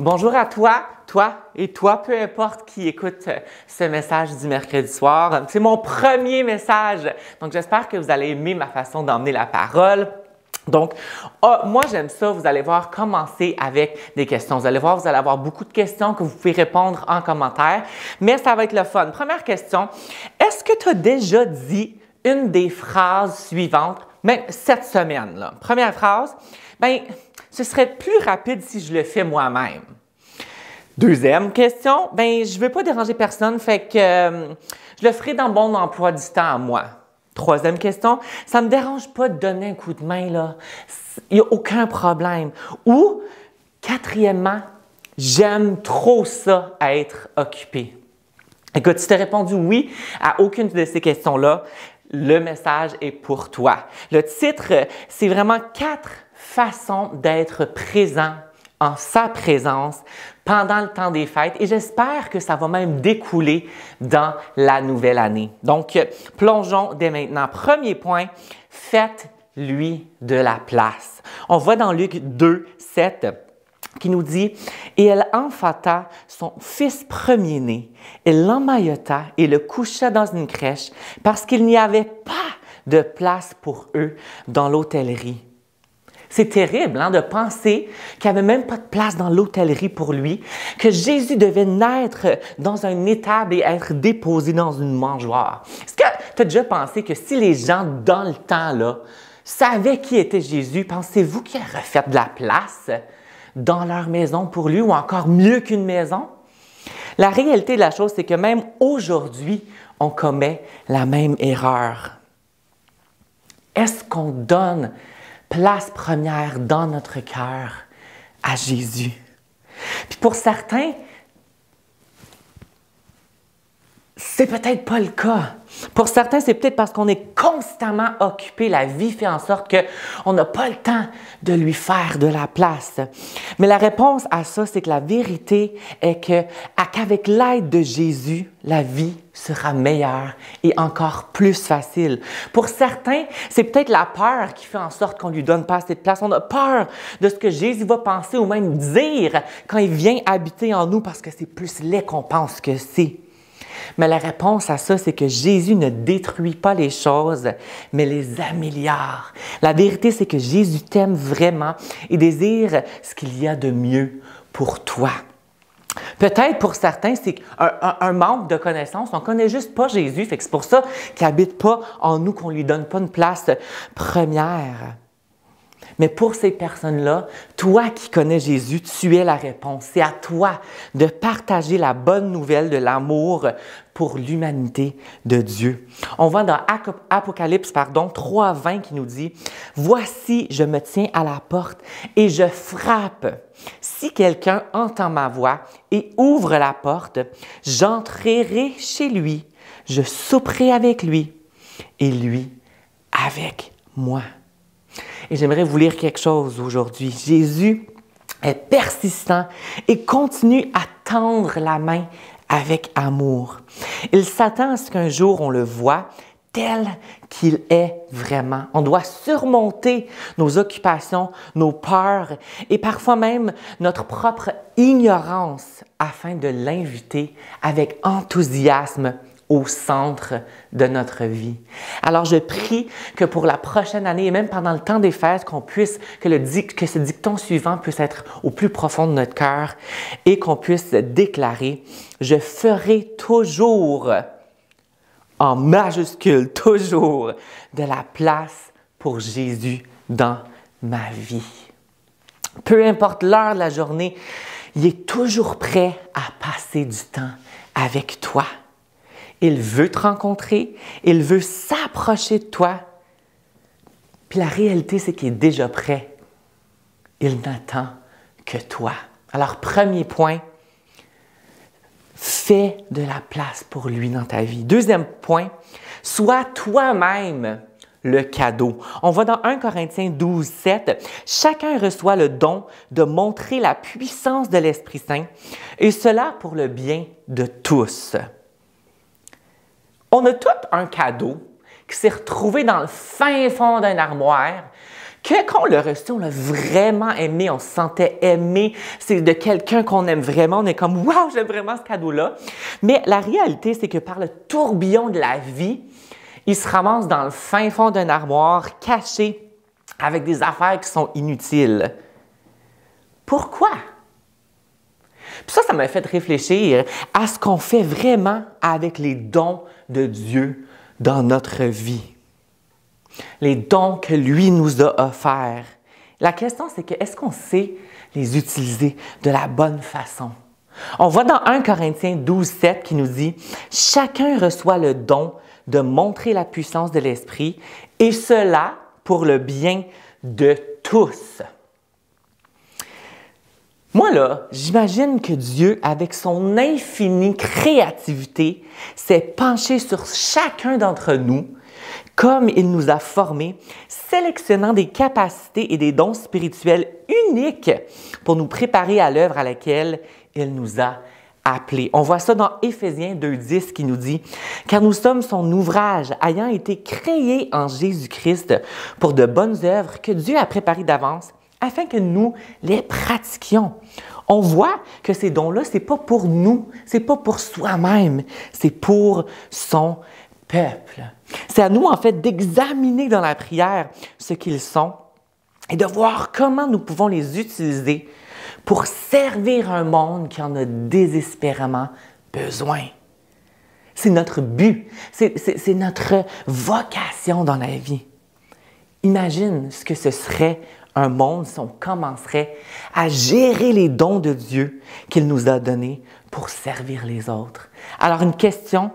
Bonjour à toi et toi, peu importe qui écoute ce message du mercredi soir. C'est mon premier message, donc j'espère que vous allez aimer ma façon d'emmener la parole. Donc, moi, j'aime ça. Vous allez voir commencer avec des questions. Vous allez voir, vous allez avoir beaucoup de questions que vous pouvez répondre en commentaire, mais ça va être le fun. Première question, est-ce que tu as déjà dit une des phrases suivantes, même cette semaine, là? Première phrase, bien, ce serait plus rapide si je le fais moi-même. Deuxième question, bien, je ne veux pas déranger personne, fait que je le ferai dans mon emploi du temps à moi. Troisième question, ça ne me dérange pas de donner un coup de main, là. Il n'y a aucun problème. Ou, quatrièmement, j'aime trop ça à être occupé. Écoute, si tu as répondu oui à aucune de ces questions-là, le message est pour toi. Le titre, c'est vraiment 4 façons d'être présent en sa présence pendant le temps des fêtes et j'espère que ça va même découler dans la nouvelle année. Donc, plongeons dès maintenant. Premier point, faites-lui de la place. On voit dans Luc 2, 7 qui nous dit « Et elle enfanta son fils premier-né, elle l'emmaillota et le coucha dans une crèche parce qu'il n'y avait pas de place pour eux dans l'hôtellerie. » C'est terrible de penser qu'il n'y avait même pas de place dans l'hôtellerie pour lui, que Jésus devait naître dans un étable et être déposé dans une mangeoire. Est-ce que tu as déjà pensé que si les gens dans le temps-là savaient qui était Jésus, pensez-vous qu'ils auraient fait de la place dans leur maison pour lui ou encore mieux qu'une maison? La réalité de la chose, c'est que même aujourd'hui, on commet la même erreur. Est-ce qu'on donne place première dans notre cœur à Jésus? Puis pour certains, c'est peut-être pas le cas. Pour certains, c'est peut-être parce qu'on est constamment occupé. La vie fait en sorte qu'on n'a pas le temps de lui faire de la place. Mais la réponse à ça, c'est que la vérité est qu'avec l'aide de Jésus, la vie sera meilleure et encore plus facile. Pour certains, c'est peut-être la peur qui fait en sorte qu'on ne lui donne pas assez de place. On a peur de ce que Jésus va penser ou même dire quand il vient habiter en nous parce que c'est plus laid qu'on pense que c'est. Mais la réponse à ça, c'est que Jésus ne détruit pas les choses, mais les améliore. La vérité, c'est que Jésus t'aime vraiment et désire ce qu'il y a de mieux pour toi. Peut-être pour certains, c'est un manque de connaissance. On ne connaît juste pas Jésus, fait que c'est pour ça qu'il n'habite pas en nous, qu'on ne lui donne pas une place première. Mais pour ces personnes-là, toi qui connais Jésus, tu es la réponse. C'est à toi de partager la bonne nouvelle de l'amour pour l'humanité de Dieu. On voit dans Apocalypse 3:20 qui nous dit « Voici, je me tiens à la porte et je frappe. Si quelqu'un entend ma voix et ouvre la porte, j'entrerai chez lui, je souperai avec lui et lui avec moi. » Et j'aimerais vous lire quelque chose aujourd'hui. Jésus est persistant et continue à tendre la main avec amour. Il s'attend à ce qu'un jour on le voit tel qu'il est vraiment. On doit surmonter nos occupations, nos peurs et parfois même notre propre ignorance afin de l'inviter avec enthousiasme au centre de notre vie. Alors, je prie que pour la prochaine année et même pendant le temps des fêtes, que ce dicton suivant puisse être au plus profond de notre cœur et qu'on puisse déclarer « Je ferai toujours, en majuscule, toujours, de la place pour Jésus dans ma vie. » Peu importe l'heure de la journée, il est toujours prêt à passer du temps avec toi. Il veut te rencontrer, il veut s'approcher de toi. Puis la réalité, c'est qu'il est déjà prêt. Il n'attend que toi. Alors, premier point, fais de la place pour lui dans ta vie. Deuxième point, sois toi-même le cadeau. On voit dans 1 Corinthiens 12, 7, « Chacun reçoit le don de montrer la puissance de l'Esprit Saint, et cela pour le bien de tous. » On a tout un cadeau qui s'est retrouvé dans le fin fond d'une armoire, que quand on l'a reçu, on l'a vraiment aimé, on se sentait aimé, c'est de quelqu'un qu'on aime vraiment, on est comme « Wow, j'aime vraiment ce cadeau-là ». Mais la réalité, c'est que par le tourbillon de la vie, il se ramasse dans le fin fond d'une armoire, caché, avec des affaires qui sont inutiles. Pourquoi? Puis ça m'a fait réfléchir à ce qu'on fait vraiment avec les dons de Dieu dans notre vie. Les dons que lui nous a offerts. La question, c'est que est-ce qu'on sait les utiliser de la bonne façon? On voit dans 1 Corinthiens 12:7 qui nous dit « Chacun reçoit le don de montrer la puissance de l'Esprit, et cela pour le bien de tous. » Moi, là, j'imagine que Dieu, avec son infinie créativité, s'est penché sur chacun d'entre nous, comme il nous a formés, sélectionnant des capacités et des dons spirituels uniques pour nous préparer à l'œuvre à laquelle il nous a appelés. On voit ça dans Éphésiens 2:10 qui nous dit « Car nous sommes son ouvrage, ayant été créés en Jésus-Christ pour de bonnes œuvres que Dieu a préparées d'avance, afin que nous les pratiquions. » On voit que ces dons-là, ce n'est pas pour nous, ce n'est pas pour soi-même, c'est pour son peuple. C'est à nous, en fait, d'examiner dans la prière ce qu'ils sont et de voir comment nous pouvons les utiliser pour servir un monde qui en a désespérément besoin. C'est notre but, c'est notre vocation dans la vie. Imagine ce que ce serait un monde si on commencerait à gérer les dons de Dieu qu'il nous a donnés pour servir les autres. Alors, une question,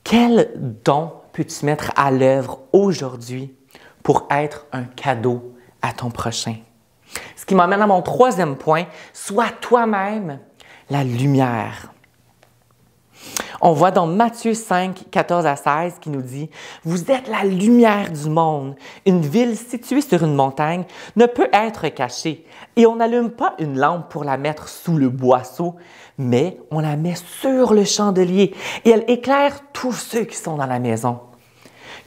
quel don peux-tu mettre à l'œuvre aujourd'hui pour être un cadeau à ton prochain? Ce qui m'amène à mon troisième point, sois toi-même la lumière. On voit dans Matthieu 5, 14 à 16 qui nous dit « Vous êtes la lumière du monde. Une ville située sur une montagne ne peut être cachée, et on n'allume pas une lampe pour la mettre sous le boisseau, mais on la met sur le chandelier, et elle éclaire tous ceux qui sont dans la maison.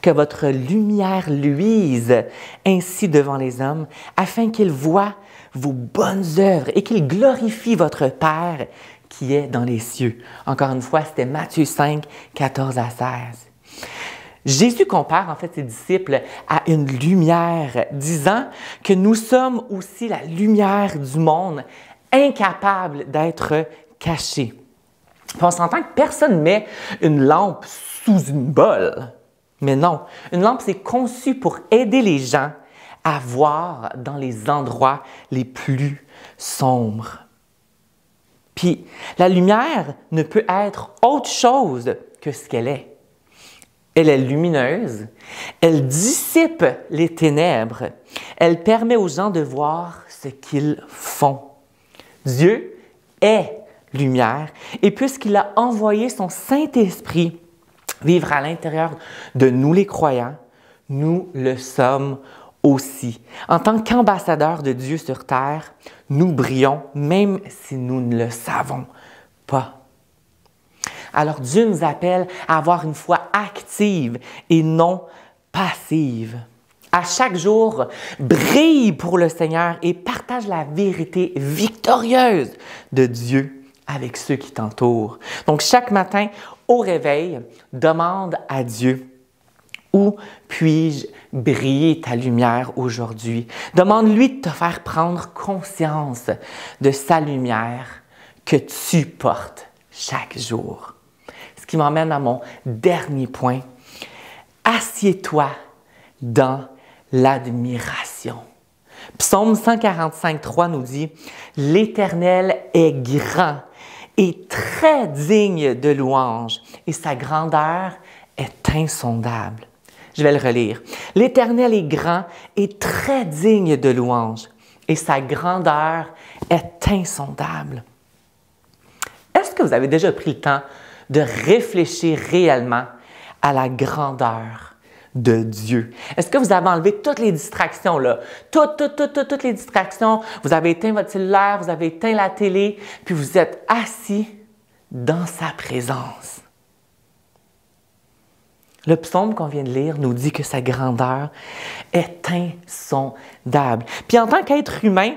Que votre lumière luise ainsi devant les hommes, afin qu'ils voient vos bonnes œuvres et qu'ils glorifient votre Père qui est dans les cieux. » Encore une fois, c'était Matthieu 5, 14 à 16. Jésus compare en fait ses disciples à une lumière, disant que nous sommes aussi la lumière du monde, incapable d'être cachée. Puis on s'entend que personne ne met une lampe sous une bolle. Mais non, une lampe, c'est conçu pour aider les gens à voir dans les endroits les plus sombres. Puis, la lumière ne peut être autre chose que ce qu'elle est. Elle est lumineuse, elle dissipe les ténèbres, elle permet aux gens de voir ce qu'ils font. Dieu est lumière, et puisqu'il a envoyé son Saint-Esprit vivre à l'intérieur de nous les croyants, nous le sommes aussi. En tant qu'ambassadeurs de Dieu sur terre, nous brillons même si nous ne le savons pas. Alors Dieu nous appelle à avoir une foi active et non passive. À chaque jour, brille pour le Seigneur et partage la vérité victorieuse de Dieu avec ceux qui t'entourent. Donc chaque matin, au réveil, demande à Dieu: où puis-je briller ta lumière aujourd'hui? Demande-lui de te faire prendre conscience de sa lumière que tu portes chaque jour. Ce qui m'emmène à mon dernier point. Assieds-toi dans l'admiration. Psaume 145:3 nous dit « L'Éternel est grand et très digne de louange, et sa grandeur est insondable. » Je vais le relire. « L'Éternel est grand et très digne de louange, et sa grandeur est insondable. » Est-ce que vous avez déjà pris le temps de réfléchir réellement à la grandeur de Dieu? Est-ce que vous avez enlevé toutes les distractions, là? Toutes les distractions. Vous avez éteint votre cellulaire, vous avez éteint la télé, puis vous êtes assis dans sa présence. Le psaume qu'on vient de lire nous dit que sa grandeur est insondable. Puis en tant qu'être humain,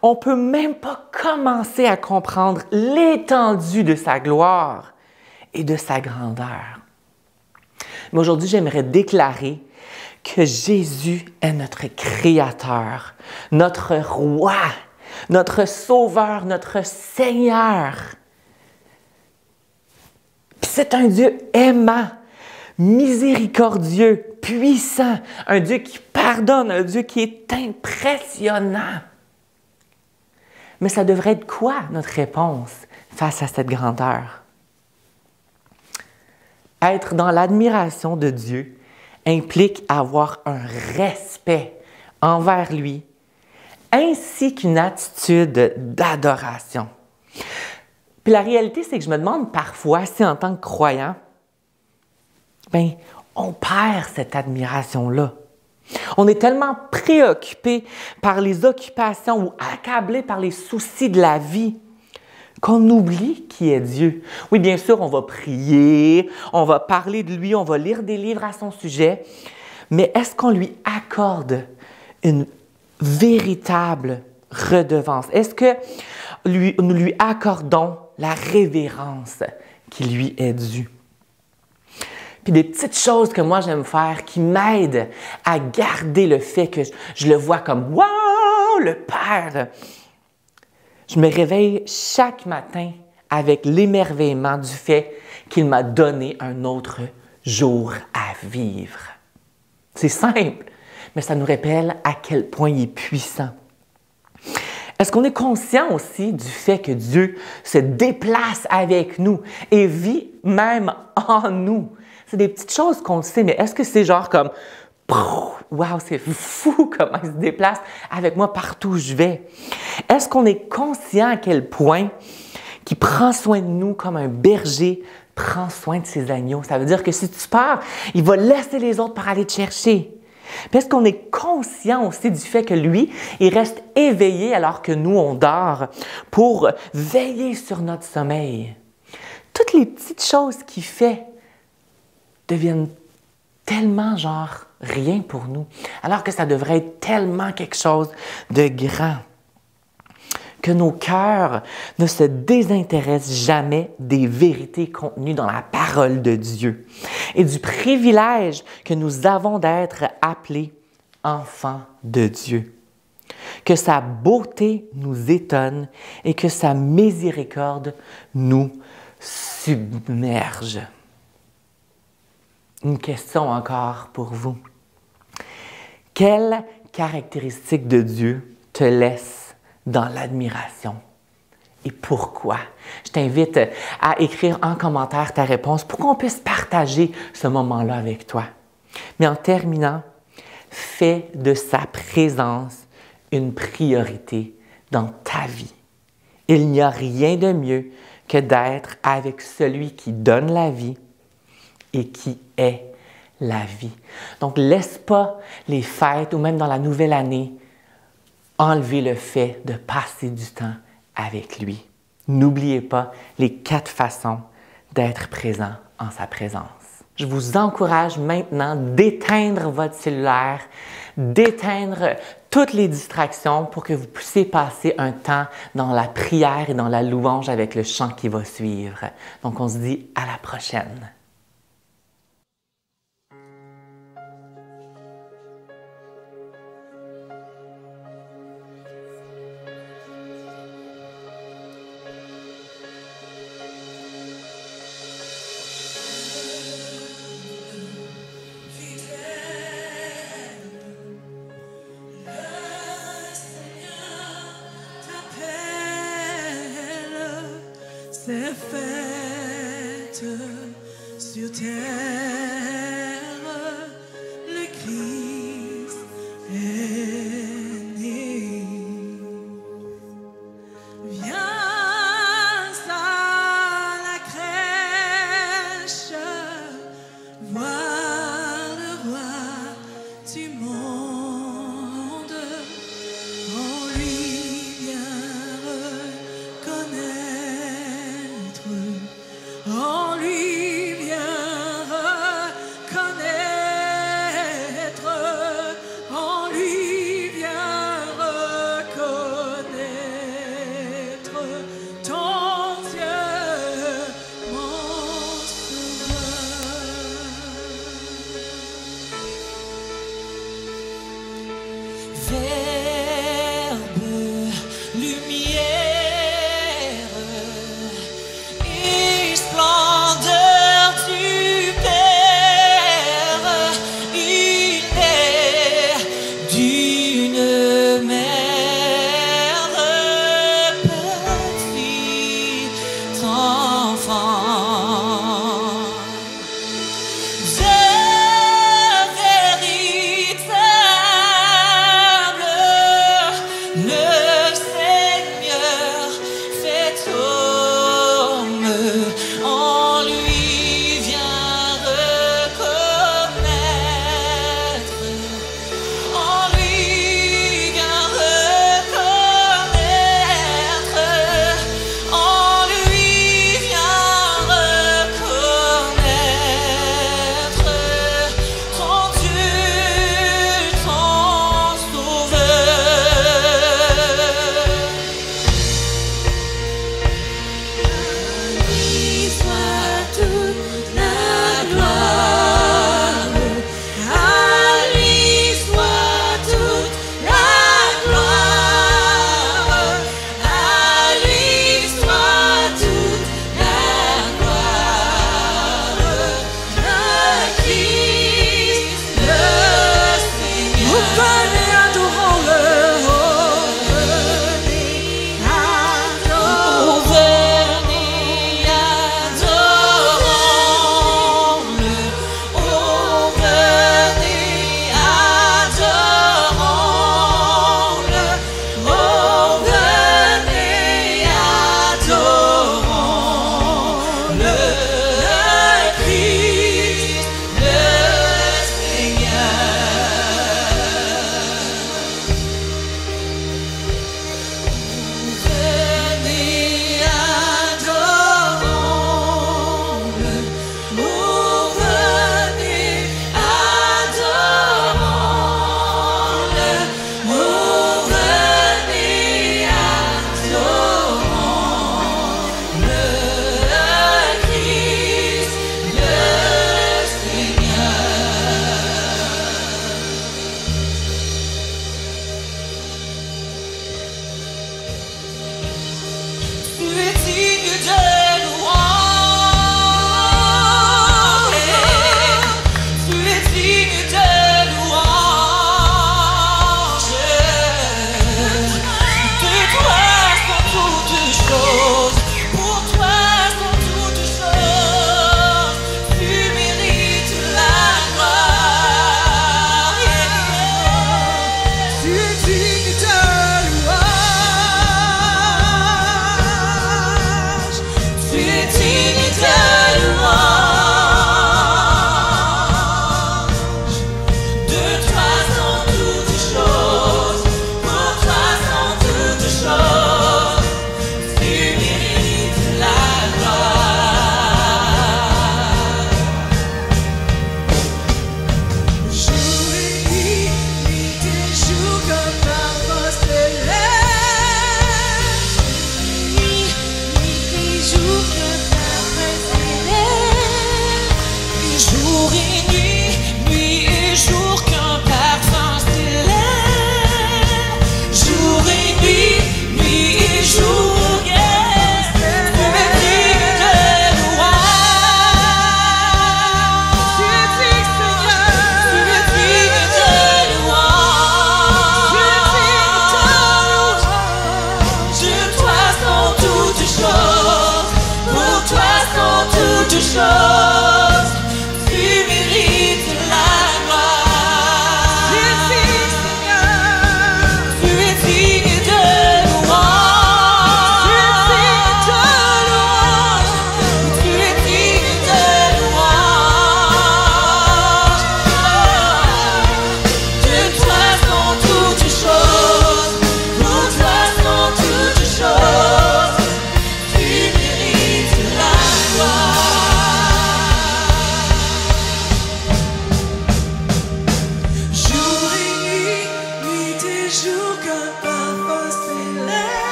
on ne peut même pas commencer à comprendre l'étendue de sa gloire et de sa grandeur. Mais aujourd'hui, j'aimerais déclarer que Jésus est notre Créateur, notre Roi, notre Sauveur, notre Seigneur. Puis c'est un Dieu aimant, miséricordieux, puissant, un Dieu qui pardonne, un Dieu qui est impressionnant. Mais ça devrait être quoi notre réponse face à cette grandeur? Être dans l'admiration de Dieu implique avoir un respect envers lui, ainsi qu'une attitude d'adoration. Puis la réalité, c'est que je me demande parfois si en tant que croyant, on perd cette admiration-là. On est tellement préoccupé par les occupations ou accablé par les soucis de la vie qu'on oublie qui est Dieu. Oui, bien sûr, on va prier, on va parler de lui, on va lire des livres à son sujet, mais est-ce qu'on lui accorde une véritable redevance? Est-ce que nous lui accordons la révérence qui lui est due? Puis des petites choses que moi j'aime faire qui m'aident à garder le fait que je le vois comme « Wow, le Père! » Je me réveille chaque matin avec l'émerveillement du fait qu'il m'a donné un autre jour à vivre. C'est simple, mais ça nous rappelle à quel point il est puissant. Est-ce qu'on est conscient aussi du fait que Dieu se déplace avec nous et vit même en nous? C'est des petites choses qu'on sait, mais est-ce que c'est genre comme « Wow, c'est fou comment il se déplace avec moi partout où je vais. » Est-ce qu'on est conscient à quel point qu'il prend soin de nous comme un berger prend soin de ses agneaux? Ça veut dire que si tu pars, il va laisser les autres pour aller te chercher. Puis est-ce qu'on est conscient aussi du fait que lui, il reste éveillé alors que nous, on dort pour veiller sur notre sommeil? Toutes les petites choses qu'il fait deviennent tellement genre rien pour nous, alors que ça devrait être tellement quelque chose de grand. Que nos cœurs ne se désintéressent jamais des vérités contenues dans la parole de Dieu et du privilège que nous avons d'être appelés enfants de Dieu. Que sa beauté nous étonne et que sa miséricorde nous submerge. Une question encore pour vous. Quelle caractéristique de Dieu te laisse dans l'admiration? Et pourquoi? Je t'invite à écrire en commentaire ta réponse pour qu'on puisse partager ce moment-là avec toi. Mais en terminant, fais de sa présence une priorité dans ta vie. Il n'y a rien de mieux que d'être avec celui qui donne la vie et qui est la vie. Donc, laisse pas les fêtes ou même dans la nouvelle année enlever le fait de passer du temps avec lui. N'oubliez pas les 4 façons d'être présent en sa présence. Je vous encourage maintenant d'éteindre votre cellulaire, d'éteindre toutes les distractions pour que vous puissiez passer un temps dans la prière et dans la louange avec le chant qui va suivre. Donc, on se dit à la prochaine. C'est fait sur terre, le Christ est né. Viens à la crèche, voir le roi du monde. En lui vient reconnaître. En lui vient reconnaître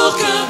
aucun